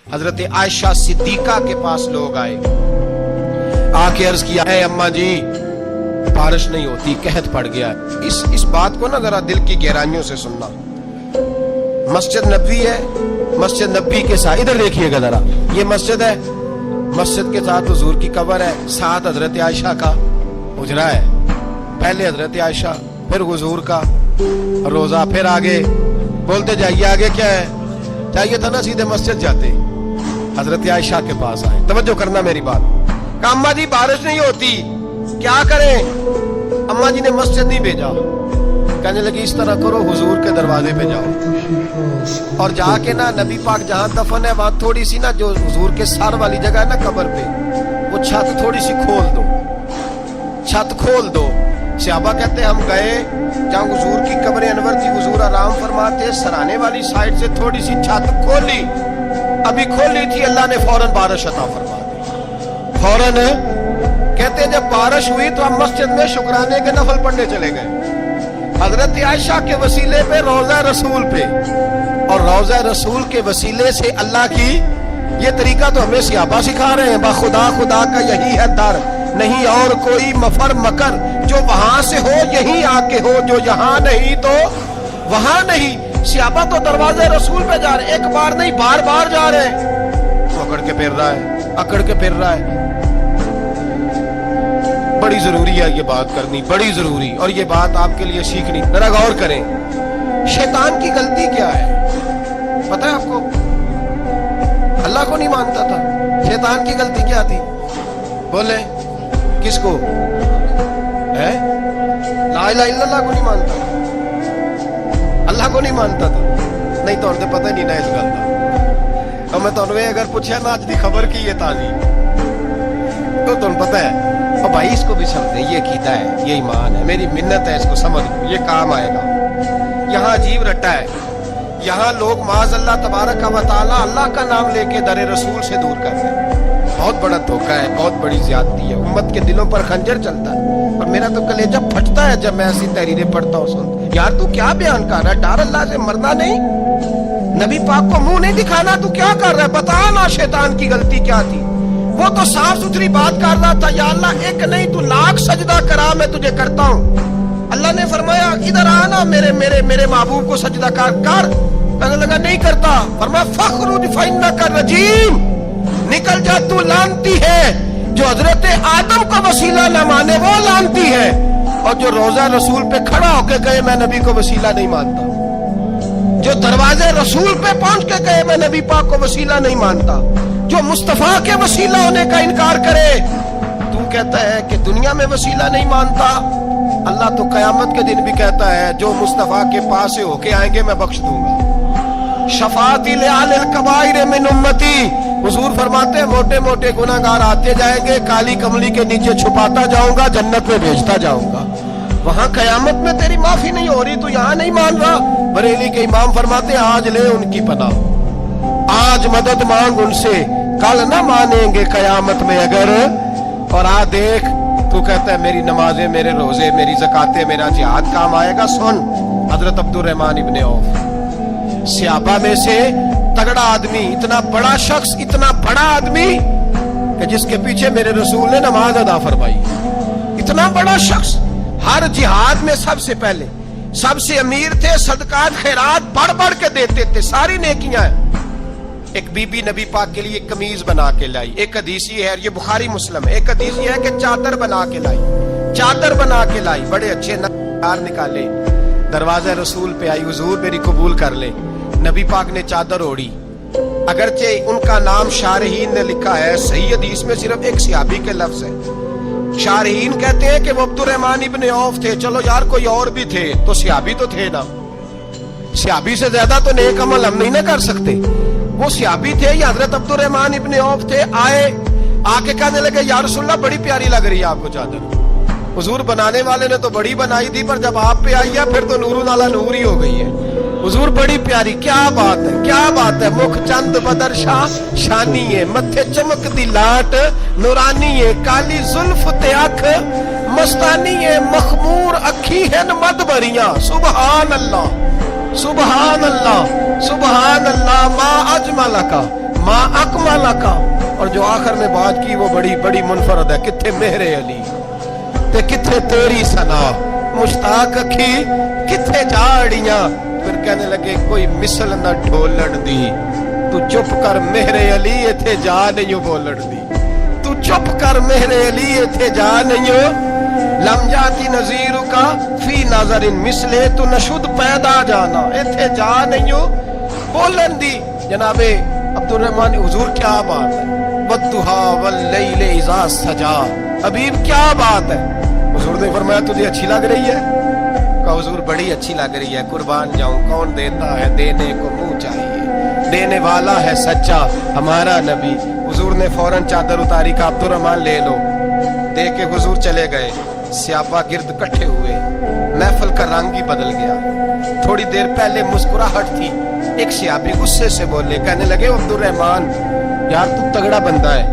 हजरत Ayesha Siddiqa के पास लोग आए, आके अर्ज किया है अम्मा जी बारिश नहीं होती, कहत पड़ गया है। इस बात को ना जरा दिल की गहराइयों से सुनना। मस्जिद नबवी है, मस्जिद नबवी के साथ इधर देखिएगा जरा, ये मस्जिद है, मस्जिद के साथ हुजूर की कब्र है, साथ हजरत आयशा का हुजरा है। पहले हजरत आयशा, फिर हुजूर का रोजा, फिर आगे बोलते जाइए आगे क्या है। चाहिए था ना सीधे मस्जिद जाते, हजरत आयशा के पास आए। तवज्जो करना मेरी बात। कहा अम्मा जी बारिश नहीं होती, क्या करें? अम्मा जी ने मस्जिद नहीं भेजा, कहने लगी इस तरह करो हुजूर के दरवाजे पे जाओ और जाके ना नबी पाक जहां दफन है वहां थोड़ी सी ना जो हुजूर के सर वाली जगह है ना कब्र पे, वो छत थोड़ी सी खोल दो, छत खोल दो। सहाबा कहते हम गए जहां हुजूर की कब्र अनवर थी, हुजूर आराम फरमाते, सराने वाली साइड से थोड़ी सी छत खोली, अभी खोली थी अल्लाह ने फौरन बारिश अता फरमा दी। फौरन कहते जब बारिश हुई तो हम मस्जिद में शुक्राने के नफल पढ़ने चले गए, हजरत आयशा के वसीले पे, रोजा रसूल पे, और रोजा रसूल के वसीले से अल्लाह की ये तरीका तो हमें सहाबा सिखा रहे हैं। बाखुदा खुदा का यही है दर, नहीं और कोई मफर मकर, जो वहां से हो यहीं आके हो, जो यहाँ नहीं तो वहां नहीं। सहाबा तो दरवाजे रसूल पे जा रहे, एक बार नहीं बार बार जा रहे हैं। तो अकड़ के फिर रहा है, अकड़ के फिर रहा है। बड़ी जरूरी है ये बात करनी, बड़ी जरूरी, और ये बात आपके लिए सीखनी। जरा गौर करें, शैतान की गलती क्या है पता है आपको? अल्लाह को नहीं मानता था, शैतान की गलती क्या थी? बोले किसको? है ला इलाहा इल्लल्लाह को नहीं मानता था, अल्लाह को नहीं मानता था। नहीं तो उन्हें पता नहीं ना इस गल का। और मैं तो अगर पूछा ना आज की खबर की ये ताजी तो तुम पता है, और भाई इसको भी समझे, ये कीदा है, ये ईमान है, मेरी मिन्नत है, इसको समझ लो, ये काम आएगा। यहाँ अजीब रट्टा है, यहाँ लोग माज़ अल्लाह तबारक व तआला अल्लाह का नाम लेके दरे रसूल से दूर कर रहे हैं। बहुत बड़ा धोखा है, बहुत बड़ी ज्यादती है, उम्मत के दिलों पर खंजर चलता है। और मेरा तो कलेजा फटता है जब मैं ऐसी तहरीरें पढ़ता हूँ, सुनता। यार तू क्या बयान कर रहा है? डर अल्लाह से मरना नहीं, नबी पाक को मुंह नहीं दिखाना, तू क्या कर रहा है? बता ना शैतान की गलती क्या थी। वो तो साफ सुथरी बात कर रहा था, या अल्लाह एक नहीं तू लाख सजदा करा मैं तुझे करता हूँ। अल्लाह ने फरमाया इधर आना, मेरे मेरे मेरे महबूब को सजदा कर। कहने लगा नहीं करता। फरमाया फखरुज फइन्नका रजीम, निकल जा तू लानती है। जो हजरत आदम को वसीला न माने वो लानती है, और जो रोजा रसूल पे खड़ा होके कहे मैं नबी को वसीला नहीं मानता, जो दरवाजे रसूल पे पहुंच के कहे मैं नबी पाक को वसीला नहीं मानता, जो मुस्तफा के वसीला होने का इनकार करे, तू कहता है कि दुनिया में वसीला नहीं मानता। अल्लाह तो कयामत के दिन भी कहता है जो मुस्तफा के पास से होके आएंगे मैं बख्श दूंगा। शफाअती लिअहलिल कबाइर मिन उम्मती, हुजूर फरमाते हैं मोटे मोटे गुनाहगार आते जाएंगे, काली कमली के नीचे छुपाता जाऊंगा, जन्नत में भेजता जाऊंगा। वहां कयामत में तेरी माफी नहीं हो रही, तू यहाँ नहीं मान रहा। बरेली के इमाम फरमाते आज ले उनकी पनाह, आज मदद मांग उनसे, कल ना मानेंगे कयामत में अगर। और आ देख तू कहता है मेरी नमाजें, मेरे रोजे, मेरी ज़कातें, मेरा जिहाद काम आएगा। सुन हजरत अब्दुर रहमान इब्ने औफ, सहाबा में से तगड़ा आदमी, इतना बड़ा शख्स, इतना बड़ा आदमी कि जिसके पीछे मेरे रसूल ने नमाज अदा फरमाई। इतना बड़ा शख्स, हर जिहाद में सबसे पहले, सबसे अमीर थे, सदकात खैरात बढ़ बढ़ के देते थे, सारी नेकियां। एक बीबी नबी पाक के लिए कमीज बना के लाई। एक हदीस ये है, ये बुखारी मुस्लिम है, एक हदीस ये है कि चादर बना के लाई, चादर बना के लाई, बड़े अच्छे नार निकाले, दरवाजा रसूल पे आई, हुजूर मेरी कबूल कर ले। नबी पाक ने चादर ओढ़ी, अगरचे उनका नाम शारहीन ने लिखा है, सही हदीस में सिर्फ एक सहाबी के लफ्ज है। शारहीन कहते हैं कि वो अब्दुर रहमान इब्ने औफ थे। चलो यार कोई और भी थे तो सहाबी तो थे ना, सहाबी से ज्यादा तो नेक अमल हम नहीं ना कर सकते। वो सहाबी थे, या हजरत अब्दुर रहमान इब्ने औफ थे। आए, आके कहने लगे या रसूलल्लाह बड़ी प्यारी लग रही है आपको चादर। हुजूर बनाने वाले ने तो बड़ी बनाई थी, पर जब आप पे आई है फिर तो नूरुन अला नूर ही हो गई है। हुजूर बड़ी प्यारी, क्या बात है, क्या बात है। मुख चंद बदर शाह शानी है, मथे चमक दी लाट नूरानी है, काली जुल्फ ते अख मस्तानी है, मखमूर अखी है मद भरियां। सुभान अल्लाह, सुभान अल्लाह, सुभान अल्लाह। मा अजमल का, मा अकमला का, और जो आखिर में बात की वो बड़ी बड़ी मुनफरद है, किथे मेहरे अली ते किथे तेरी सना, मुश्ताक अखी किथे झाड़ियां। फिर कहने लगे कोई मिसल न ढोलन दी, तू चुप कर मेहरे अली इथे जा नहीं बोलन दी, तू चुप कर मेहरे अली इथे जा नहीं। लम जाती नजीर का फी नाजरिन मिसले, तू नशुद पैदा जाना इथे जा नहीं बोलन दी। जनाबे अब्दुल रहमान हुजूर क्या बात है, वद्दुहा वल्लैल इज़ा सजा, हबीब क्या बात है। हुजूर ने फरमाया तुझे अच्छी लग रही है? कहा हुजूर बड़ी अच्छी लग रही है, कुर्बान जाऊं, कौन देता है देने को मुंह चाहिए, देने वाला है सच्चा हमारा नबी। हुजूर ने फौरन चादर उतारी, का अब्दुल रहमान ले लो, दे के हुजूर चले गए। सहाबा गिर्द इकट्ठे हुए, महफिल का रंग ही बदल गया। थोड़ी देर पहले मुस्कुराहट थी, एक सहाबी गुस्से से बोले, कहने लगे अब्दुल रहमान यार तू तगड़ा बंदा है,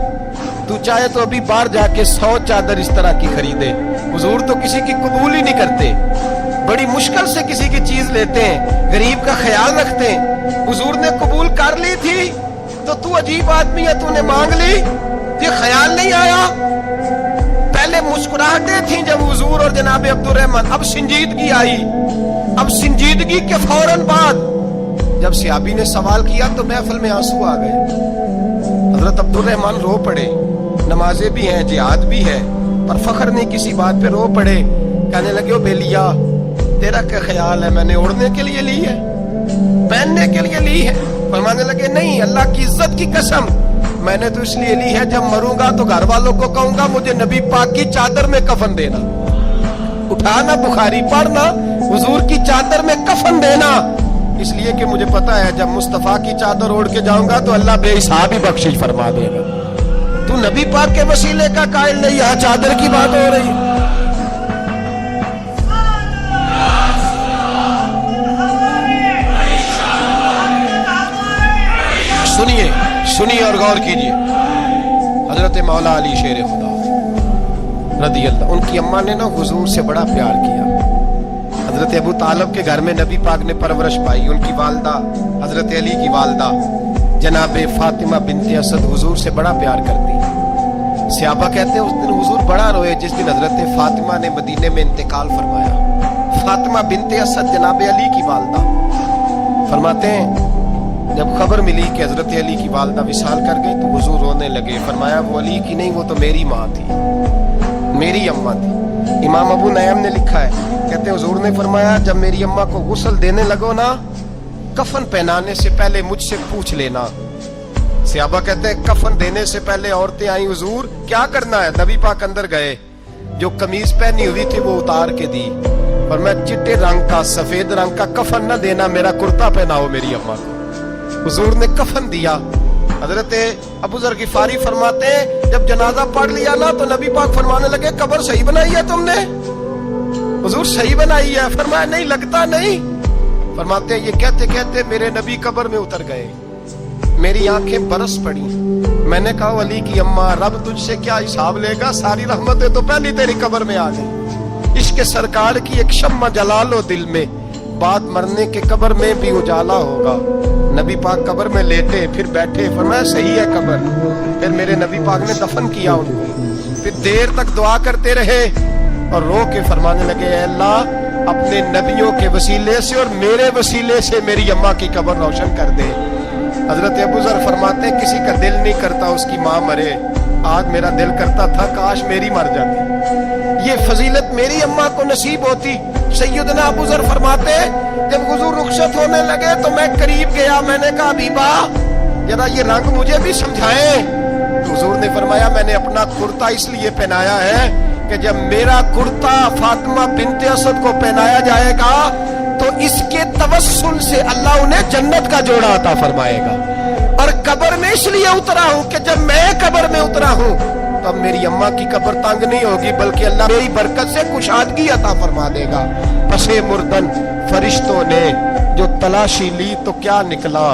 तू चाहे तो अभी बाहर जाके 100 चादर इस तरह की खरीदे, हुजूर तो किसी की कबूल ही नहीं करते, बड़ी मुश्किल से किसी की चीज लेते हैं, गरीब का ख्याल रखते हैं। हुजूर ने कबूल कर ली थी तो तू अजीब आदमी है, तूने मांग ली, ये ख्याल नहीं आया। पहले मुस्कुराहटें थी जब हुजूर और जनाबे अब्दुल रहमान, अब संजीदगी आई। अब संजीदगी के फौरन बाद जब सहाबी ने सवाल किया तो महफिल में आंसू आ गए। हजरत अब्दुल रहमान रो पड़े, नमाजें भी हैं, जिहाद भी है, पर फख्र नहीं किसी बात पे रो पड़े। कहने लगे ओ बेलिया तेरा क्या ख्याल है, मैंने ओढ़ने के लिए ली है, पहनने के लिए ली है? फरमाने लगे नहीं, अल्लाह की इज्जत की कसम, मैंने तो इसलिए ली है जब मरूंगा तो घर वालों को कहूंगा मुझे नबी पाक की चादर में कफन देना। उठाना बुखारी पढ़ना, हुजूर की चादर में कफन देना, इसलिए कि मुझे पता है जब मुस्तफा की चादर ओढ़ के जाऊंगा तो अल्लाह बेहिसाब ही बख्शिश फरमा देगा। तू नबी पाक के वसीले का कायल नहीं, यहाँ चादर की बात हो रही। सुनिए सुनिए और गौर कीजिए। हजरत मौला अली शेर खुदा रदी अल्लाह, उनकी अम्मा ने ना हुजूर से बड़ा प्यार किया। हजरत अबू तालिब के घर में नबी पाक ने परवरिश पाई। उनकी वालदा हजरत अली की वालदा जनाबे फातिमा बिनते असद हुजूर से बड़ा प्यार करती। सहाबा कहते हैं उस दिन हुजूर बड़ा रोए जिस दिन हजरत फातिमा ने मदीने में इंतकाल फरमाया। फातिमा बिनते असद जनाबे अली की वालदा फरमाते हैं जब खबर मिली कि हजरत अली की वालदा विसाल कर गई तो हुजूर रोने लगे। फरमाया वो अली की नहीं, वो तो मेरी माँ थी, मेरी अम्मा थी। इमाम अबू नईम ने लिखा है, कहते हैं हुजूर ने फरमाया जब मेरी अम्मा को गुस्ल देने लगो ना, कफन पहनाने से पहले मुझसे पूछ लेना। सहाबा कहते हैं कफन देने से पहले औरतें आई, हुजूर क्या करना है? नबी पाक अंदर गए, जो कमीज पहनी हुई थी वो उतार के दी, पर मैं चिट्टे रंग का सफेद रंग का कफन न देना, मेरा कुर्ता पहनाओ मेरी अम्मा को। हुजूर ने कफन दिया। हजरत अबू जर गिफारी फरमाते हैं जब जनाजा पढ़ लिया ना तो नबी पाक फरमाने लगे कब्र सही बनाई है तुमने? हुजूर सही बनाई है। फरमाया नहीं लगता नहीं। फरमाते हैं ये कहते कहते मेरे नबी कब्र में उतर गए, मेरी आंखें बरस पड़ी। मैंने कहा अली की अम्मा रब तुझसे क्या हिसाब लेगा, सारी रहमतें तो पहली तेरी कब्र में आ गई। इश्क सरकार की एक शम्मा जला लो दिल में, बात मरने के कब्र में भी उजाला होगा। नबी पाक कब्र में लेटे फिर बैठे, फरमाया सही है कब्र। फिर मेरे नबी पाक ने दफन किया उनको। फिर देर तक दुआ करते रहे और रो के फरमाने लगे अल्लाह अपने नबियों के वसीले से और मेरे वसीले से मेरी अम्मा की कब्र रोशन कर दे। हजरत अबू जर फरमाते किसी का दिल नहीं करता उसकी माँ मरे, आज मेरा दिल करता था काश मेरी मर जाती, ये फजीलत मेरी अम्मा को नसीब होती। सैयदना अबू जर फरमाते जब हुजूर रुखसत होने लगे तो मैं करीब गया, मैंने कहा बीबा जरा ये रंग मुझे भी समझाएं। तो हुजूर ने फरमाया मैंने अपना कुर्ता इसलिए पहनाया है कि जब मेरा कुर्ता फातिमा बिनते असद को पहनाया जाएगा तो इसके तवस्सुल से अल्लाह उन्हें जन्नत का जोड़ा अता फरमाएगा। और कब्र में इसलिए उतरा हूं कि जब मैं कब्र में उतरा हूं तब मेरी अम्मा की कब्र तंग नहीं होगी, बल्कि अल्लाह मेरी बरकत से कुशादगी अता फरमा देगा। पसे मुर्दन फरिश्तों ने जो तलाशी ली तो क्या निकला,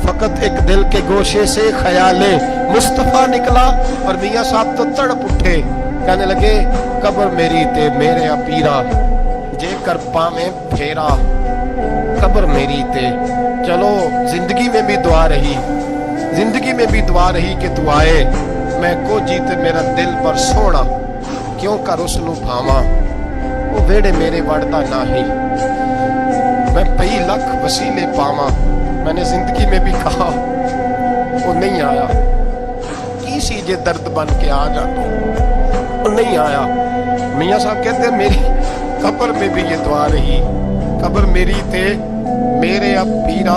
फकत एक दिल के गोशे से ख्याले मुस्तफा निकला। और मियाँ साहब तो तड़प उठे, कहने लगे कब्र मेरी ते मेरे अपीरा जे कर पावे फेरा, कब्र मेरी ते। चलो जिंदगी में भी दुआ रही, जिंदगी में भी दुआ रही कि तू आए, मैं को जीत मेरा दिल पर सोना, क्यों कर उसनू भावा वो वेड़े मेरे वड़दा नाही, मैं कई लख वसीले पावा, मैंने जिंदगी में भी कहा वो नहीं आया, की सी जे दर्द बन के आ जा तू, वो नहीं आया। मियाँ साहब कहते हैं मेरी कब्र में भी ये दुआ रही, कब्र मेरी थे मेरे अब पीरा,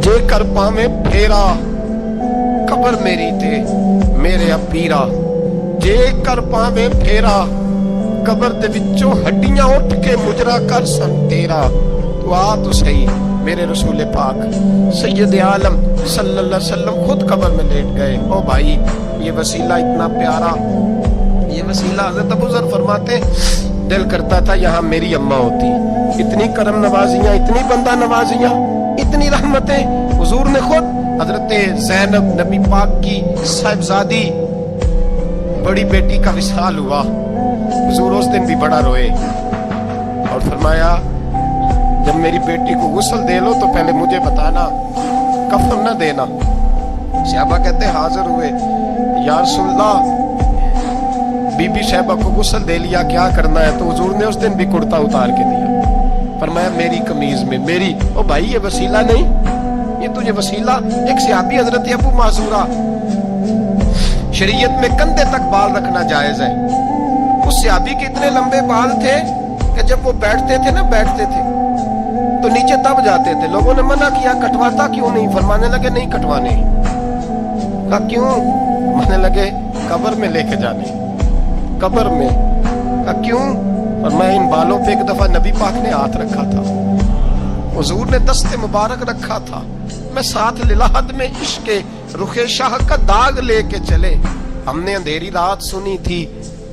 जे कर पावे फेरा, कब्र मेरी थे मेरे अब पीरा, जे कर पावे फेरा, कब्र दे विचों हड्डियां उठ के मुजरा कर सन तेरा, तू आ तो सही मेरे रसूल पाक सैयद आलम सल्लल्लाहु अलैहि वसल्लम खुद कब्र में लेट गए। ओ भाई ये वसीला इतना प्यारा, ये वसीला हज़रत अबू ज़र फरमाते दिल करता था यहाँ मेरी अम्मा होती, इतनी करम नवाजियां, इतनी बंदा नवाजियां, इतनी रहमतें। हुजूर ने खुद हजरत ज़ैनब नबी पाक की साहिबजादी बड़ी बेटी का विसाल हुआ, हुजूर उस दिन भी बड़ा रोए और फरमाया जब मेरी बेटी को गुस्ल दे लो तो पहले मुझे बताना, कफन न देना। सहाबा कहते हाजिर हुए, या रसूलल्लाह बीबी साहबा को गुस्ल दे लिया, क्या करना है? तो हुजूर ने उस दिन भी कुर्ता उतार के दिया, फरमाया मेरी कमीज में मेरी। ओ भाई ये वसीला नहीं, ये तुझे वसीला। एक सहाबी हजरत अबू माजूरा, शरीयत में कंधे तक बाल रखना जायज है, उस सहाबी के इतने लंबे बाल थे कि जब वो बैठते थे ना, बैठते थे तो नीचे दब जाते थे। लोगों ने मना किया कटवाता क्यों नहीं? फरमाने लगे नहीं कटवाने। कहा क्यों? मानने लगे कब्र में लेके जाने, कब्र में। कहा क्यों? और मैं इन बालों पे एक दफा नबी पाक ने हाथ रखा था, हुजूर ने दस्ते मुबारक रखा था, मैं साथ लिलाहत में इश्क रुखे शाह का दाग लेके चले। हमने अंधेरी रात सुनी थी,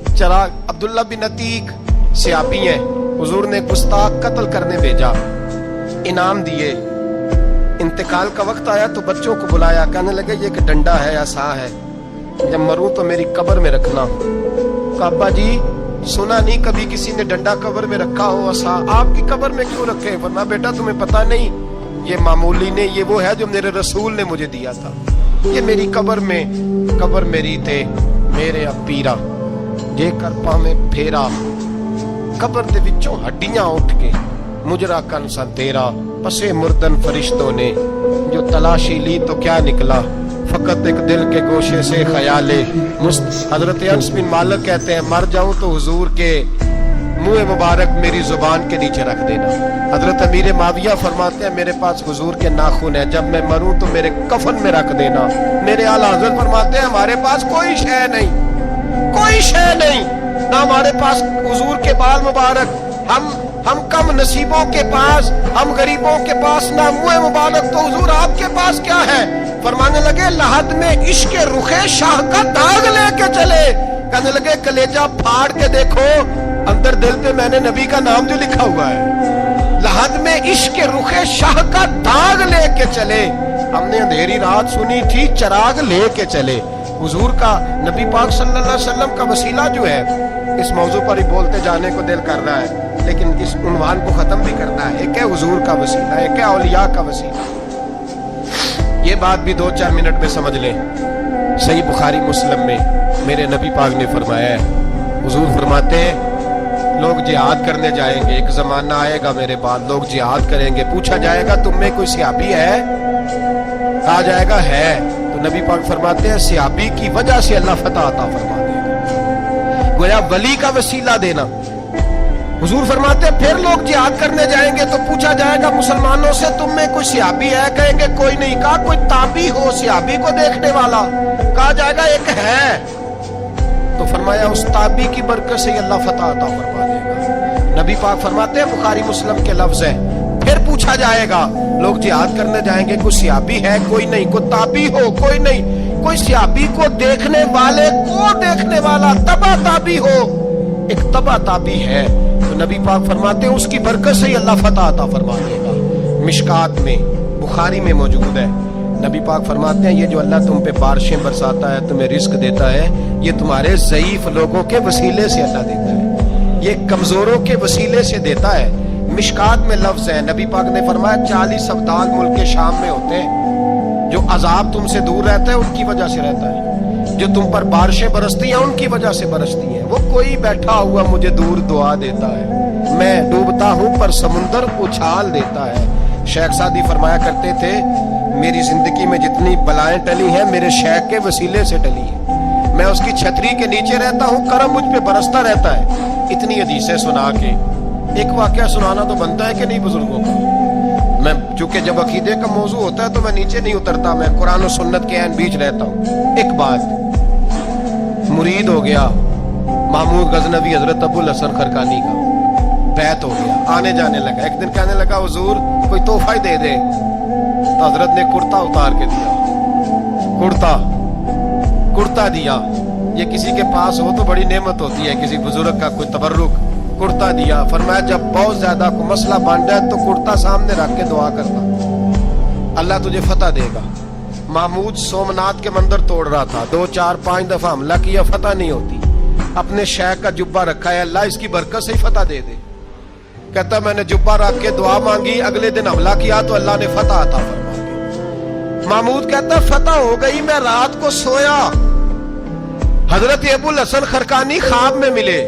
चराग अब्दुल्ला बिन अतीक सहाबी हैं, हुजूर ने गुस्ताख कत्ल करने भेजा, इनाम दिए। इंतकाल का वक्त आया तो बच्चों को बुलाया, कहने लगे ये एक डंडा है, असा है, जब मरूं तो मेरी कब्र में रखना। अब्बा जी सुना नहीं कभी किसी ने डंडा कब्र में रखा हो, असा आपकी कब्र में क्यों रखे? वरना बेटा तुम्हें पता नहीं, ये मामूली नहीं, ये वो है जो मेरे रसूल ने मुझे दिया था, ये मेरी कब्र में, कब्र मेरी थे मेरे अब पीरा, जे कर पावे फेरा, कब्र दे विचों हड्डियां उठ के मुजरा कन सा तेरा। पसे मुर्दन फरिश्तों ने जो तलाशी ली तो क्या निकला, फकत एक दिल के गोशे से ख्याले मुस्त। हजरत अनस बिन मालिक कहते हैं मर जाऊं तो हुजूर के मुंह मुबारक मेरी जुबान के नीचे रख देना। हजरत अमीर माविया फरमाते हैं मेरे पास हुजूर के नाखून है, जब मैं मरूं तो मेरे कफन में रख देना। मेरे आला हजरत फरमाते हैं हमारे पास कोई शय नहीं, कोई शय नहीं, ना हमारे पास हुजूर के बाल मुबारक, हम कम नसीबों के पास, हम गरीबों के पास ना मुंह मुबारक, तो हुजूर आपके पास क्या है? फरमाने लगे लहद में इश्क रुखे शाह का दाग लेके चले। कहने लगे कलेजा फाड़ के देखो, अंदर दिल पे मैंने नबी का नाम जो लिखा हुआ है, लहद में इश्क रुखे शाह का दाग लेके चले। हमने अंधेरी रात सुनी थी, चराग लेके चले। हुजूर का, नबी पाक सल्लल्लाहु अलैहि वसल्लम का वसीला जो है, इस मौजू पर ही बोलते जाने को दिल कर रहा है, लेकिन इस उन्वान को खत्म भी करना है। एक है हुजूर का वसीला, एक है औलिया का वसीला। ये बात भी 2-4 मिनट में समझ लें। सही बुखारी मुस्लिम में मेरे नबी पाक ने फरमाया है, हुजूर फरमाते हैं लोग जिहाद करने जाएंगे, एक जमाना आएगा मेरे बाद लोग जिहाद करेंगे, पूछा जाएगा तुम में कोई सहाबी है? कहा जाएगा है, तो नबी पाक फरमाते हैं सहाबी की वजह से अल्लाह फतह अता फरमा देगा। गोया वली का वसीला देना। हुजूर फरमाते हैं फिर लोग जिहाद करने जाएंगे तो पूछा जाएगा मुसलमानों से तुम में कोई सहाबी है? कहेंगे कोई नहीं। कहा कोई ताबी हो सहाबी को देखने वाला? कहा जाएगा एक है। तो फरमाया उस ताबी की बरकत से अल्लाह फतह अता फरमा देगा। नबी पाक फरमाते हैं बुखारी मुस्लिम के लफ्ज है, फिर पूछा जाएगा लोग जिहाद करने जाएंगे, कोई सहाबी है? कोई नहीं। कोई ताबी हो? कोई नहीं। कोई सहाबी को देखने वाले को देखने वाला तबा ताबी हो? एक तबा ताबी है। तो नबी पाक फरमाते हैं उसकी बरकत से ही अल्लाह फतह अता फरमा देगा। मिशकात में, बुखारी में मौजूद है। नबी पाक फरमाते हैं ये जो अल्लाह तुम पे बारिशें बरसाता है, तुम्हें रिस्क देता है, ये तुम्हारे ज़ईफ लोगों के वसीले से अल्लाह देता है, ये कमजोरों के वसीले से देता है। मिशकात में लफ्ज है, नबी पाक ने फरमाया 40 अब्दाल मुल्क के शाम में होते हैं, जो अजाब तुमसे दूर रहता है उनकी वजह से रहता है, जो तुम पर बारिशें बरसती हैं उनकी वजह से बरसती हैं। वो कोई बैठा हुआ मुझे दूर दुआ देता है, मैं डूबता हूं पर समुंदर उछाल देता है। शेख सादी फरमाया करते थे, मेरी जिंदगी में जितनी बलाएं टली हैं मेरे शेख के वसीले से टली है। मैं उसकी छतरी के नीचे रहता हूं, करम मुझ पे बरसता रहता है। इतनी हदीसें सुना के एक वाकया सुनाना तो बनता है कि नहीं बुजुर्गों को। मैं चूंकि जब अकीदे का मौजू होता है तो मैं नीचे नहीं उतरता, मैं कुरान और सुन्नत के ऐन बीच रहता हूँ। एक बात, मुरीद हो गया महमूद गजनवी हजरत अबुल हसन खरकानी का, बैत हो गया, आने जाने लगा। एक दिन कहने लगा हुजूर कोई तोहफा ही दे दे, तो हजरत ने कुर्ता उतार के दिया। कुर्ता दिया। ये किसी के पास हो तो बड़ी नेमत होती है, किसी बुजुर्ग का कोई तबर्रुक। कुर्ता दिया, फरमाया जब बहुत ज्यादा को मसला बन जाए तो कुर्ता सामने रख के दुआ करना, अल्लाह तुझे फतह देगा। महमूद सोमनाथ के मंदिर तोड़ रहा था, 2 4 5 दफा हमला किया, फतह नहीं होती। अपने शेख का जुब्बा रखा है, अल्लाह इसकी बरकत से ही फतह दे दे। कहता मैंने जुब्बा रख के दुआ मांगी, अगले दिन हमला किया तो अल्लाह ने फतह अता फरमा दी। महमूद कहता फतह हो गई, मैं रात को सोया, हजरत अबुल हसन खरकानी ख्वाब में मिले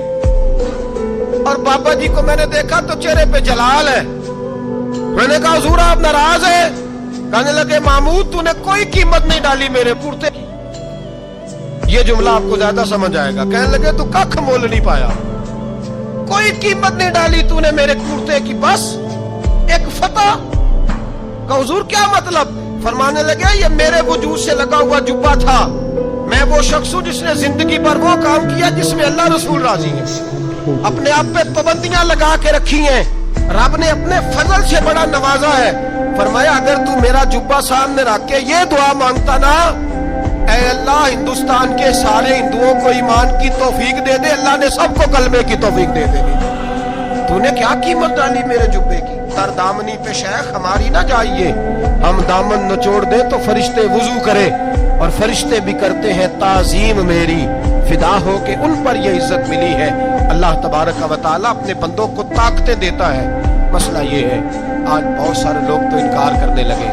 और बाबा जी को मैंने देखा तो चेहरे पे जलाल है। मैंने कहा हुजूर आप नाराज है? कहने लगे महमूद तूने कोई कीमत नहीं डाली मेरे कुर्ते की। ये जुमला आपको ज्यादा समझ आएगा। कहने लगे तू कख मोल नहीं पाया, कोई कीमत नहीं डाली तूने मेरे कुर्ते की, बस एक फतह। कहा हुजूर क्या मतलब? फरमाने लगे ये मेरे वजूद से लगा हुआ जुब्बा था, मैं वो शख्स हूं जिसने जिंदगी पर वो काम किया जिसमें अल्लाह रसूल राजी है। अपने आप पे पाबंदियां लगा के रखी हैं, रब ने अपने फजल से बड़ा नवाजा है। फरमाया अगर तू मेरा जुब्बा सामने रख के ये दुआ मांगता ना, ऐ अल्लाह हिंदुस्तान के सारे हिंदुओं को ईमान की तौफीक दे दे, अल्लाह ने सबको कलमे की तौफीक दे देगी। तूने क्या कीमत डाली मेरे जुब्बे की? तर दामनी पे शेख हमारी ना जाइए, हम दामन नचोड़ दे तो फरिश्ते वुजू करे, और फरिश्ते भी करते हैं ताजीम मेरी, फिदा हो के उन पर ये इज्जत मिली है। अल्लाह तबारक व तआला अपने बंदों को ताकतें देता है। मसला ये है आज बहुत सारे लोग तो इनकार करने लगे,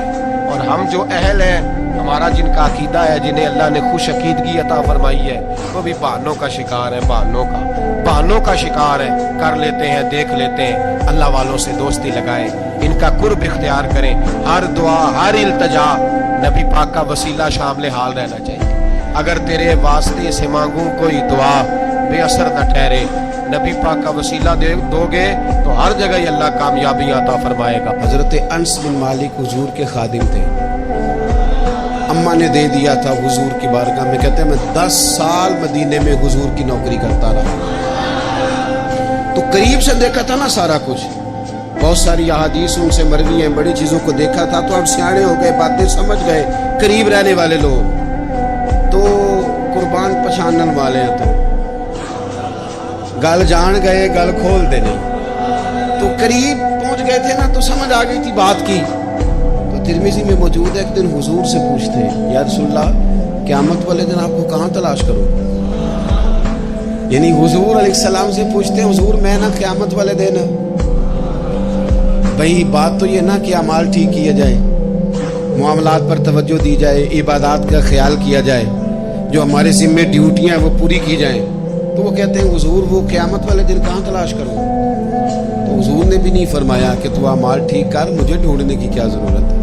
और हम जो अहल हैं, हमारा जिनका अकीदा है, जिन्हें अल्लाह ने खुश अकीदगी अता फरमाई है, वो भी बहानों का शिकार है। बहानों का शिकार है, कर लेते हैं, देख लेते हैं। अल्लाह वालों से दोस्ती लगाएं, इनका कुर्ब इख्तियार करें। हर दुआ हर इल्तजा नबी पाक का वसीला शामिल हाल रहना चाहिए। अगर तेरे वास्ते से मांगूं कोई दुआ बेअसर न ठहरे, नबी पाक का वसीला दोगे तो हर जगह ही अल्लाह कामयाबी अता फरमाएगा। हजरत अनस बिन मालिक हुजूर के खादिम थे, अम्मा ने दे दिया था हुजूर की बारगाह में। कहते हैं मैं 10 साल मदीने में हुजूर की नौकरी करता रहा, तो करीब से देखा था ना सारा कुछ। बहुत सारी अहादीस उनसे मरवी हैं, बड़ी चीज़ों को देखा था, तो हम सियाने हो गए, बातें समझ गए। करीब रहने वाले लोग तो कुर्बान पछानन वाले हैं, तो गल जान गए गल खोल दे नहीं। तो करीब पहुंच गए थे ना, तो समझ आ गई थी बात की। तो तिरमिज़ी में मौजूद है, एक दिन हुजूर से पूछते हैं या रसूलल्लाह क़यामत वाले दिन आपको कहाँ तलाश करूँ? यानी हुजूर अलैहिस्सलाम से पूछते हैं हुजूर मैं ना क़यामत वाले दिन, भाई बात तो ये ना कि अमाल ठीक किया जाए, मामलात पर तवज्जो दी जाए, इबादत का ख्याल किया जाए, जो हमारे ज़िम्मे ड्यूटियाँ वो पूरी की जाएं। तो वो कहते हैं हुजूर वो क़यामत वाले दिन कहाँ तलाश करूँ? तो हुजूर ने भी नहीं फरमाया कि तू अमाल ठीक कर, मुझे ढूंढने की क्या ज़रूरत है,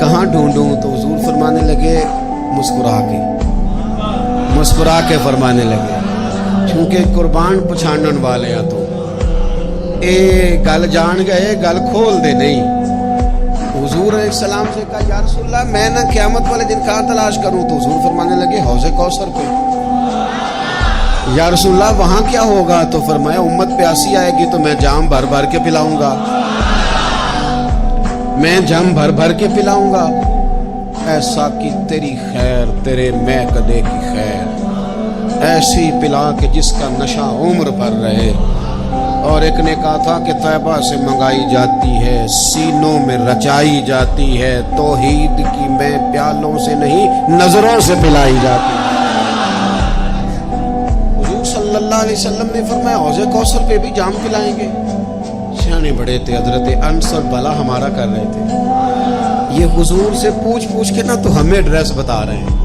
कहाँ ढूंढूँ? तो हुजूर फरमाने लगे मुस्कुरा के फरमाने लगे, क्योंकि कुर्बान पछानन वाले हैं, तो ए गल जान गए गल खोल दे नहीं। हुजूर अलैहिस्सलाम से कहा या रसूलल्लाह मैं ना क़यामत वाले दिन कहाँ तलाश करूँ? तो हुजूर फरमाने लगे हौज़े कौसर पे। या रसूलल्लाह वहाँ क्या होगा? तो फरमाया उम्मत प्यासी आएगी तो मैं जाम भर भर के पिलाऊंगा, मैं जाम भर भर के पिलाऊंगा। ऐसा कि तेरी खैर तेरे मैं कदे की खैर, ऐसी पिला के जिसका नशा उम्र भर रहे। और एक ने कहा था कि तैबा से मंगाई जाती है, सीनों में रचाई जाती है, तौहीद की मैं प्यालों से नहीं नजरों से पिलाई जाती है। हुजूर सल्लल्लाहु अलैहि वसल्लम ने फरमाया हौज़े कौसर पे भी जाम पिलाएंगे। सियाने बड़े थे, हजरत अनस और भला हमारा कर रहे थे। یہ حضور سے پوچھ پوچھ کے نا تو ہمیں ایڈریس بتا رہے ہیں،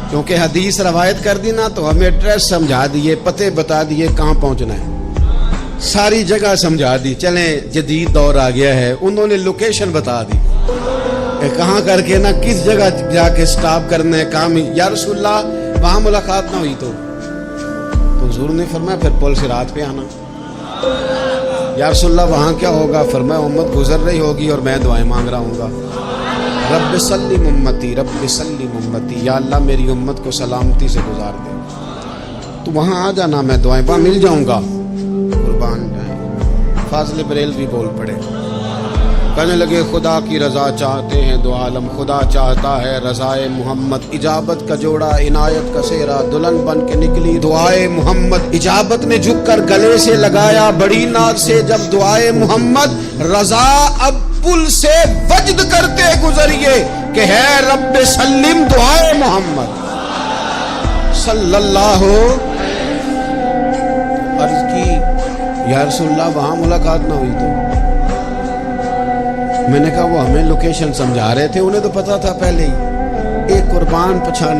کیونکہ حدیث روایت کر دی نا تو ہمیں ایڈریس سمجھا دیے، پتے بتا دیے کہاں پہنچنا ہے، ساری جگہ سمجھا دی۔ چلیں جدید دور آ گیا ہے، انہوں نے لوکیشن بتا دی کہ کہاں کر کے نا کس جگہ جا کے سٹاپ کرنا ہے کام۔ یا رسول اللہ وہاں ملاقات نہ ہوئی تو حضور نے فرمایا پھر پل صراط پہ آنا۔ یا رسول اللہ وہاں کیا ہوگا؟ فرمایا امت گزر رہی ہوگی اور میں دعائیں مانگ رہا ہوں گا، رب سلم امتی، رب سلم امتی، یا اللہ میری امت کو سلامتی سے گزار دے، تو وہاں آ جانا، میں دعائیں وہاں مل جاؤں گا، قربان جائیں۔ فاضل بریلوی بول پڑے، کہنے لگے خدا کی رضا چاہتے ہیں دو عالم، خدا چاہتا ہے رضائے محمد، اجابت کا جوڑا عنایت کا سہرا، دلہن بن کے نکلی دعائے محمد، اجابت نے جھک کر گلے سے لگایا بڑی ناز سے جب دعائے محمد، رضا اب پل سے وجد کرتے گزریے کہ ہے رب سلم دعائے محمد صلی اللہ عرض کی یا رسول اللہ وہاں ملاقات نہ ہوئی تو میں نے کہا وہ ہمیں لوکیشن سمجھا رہے تھے، انہیں تو پتا تھا پہلے ہی، ایک قربان پچھانا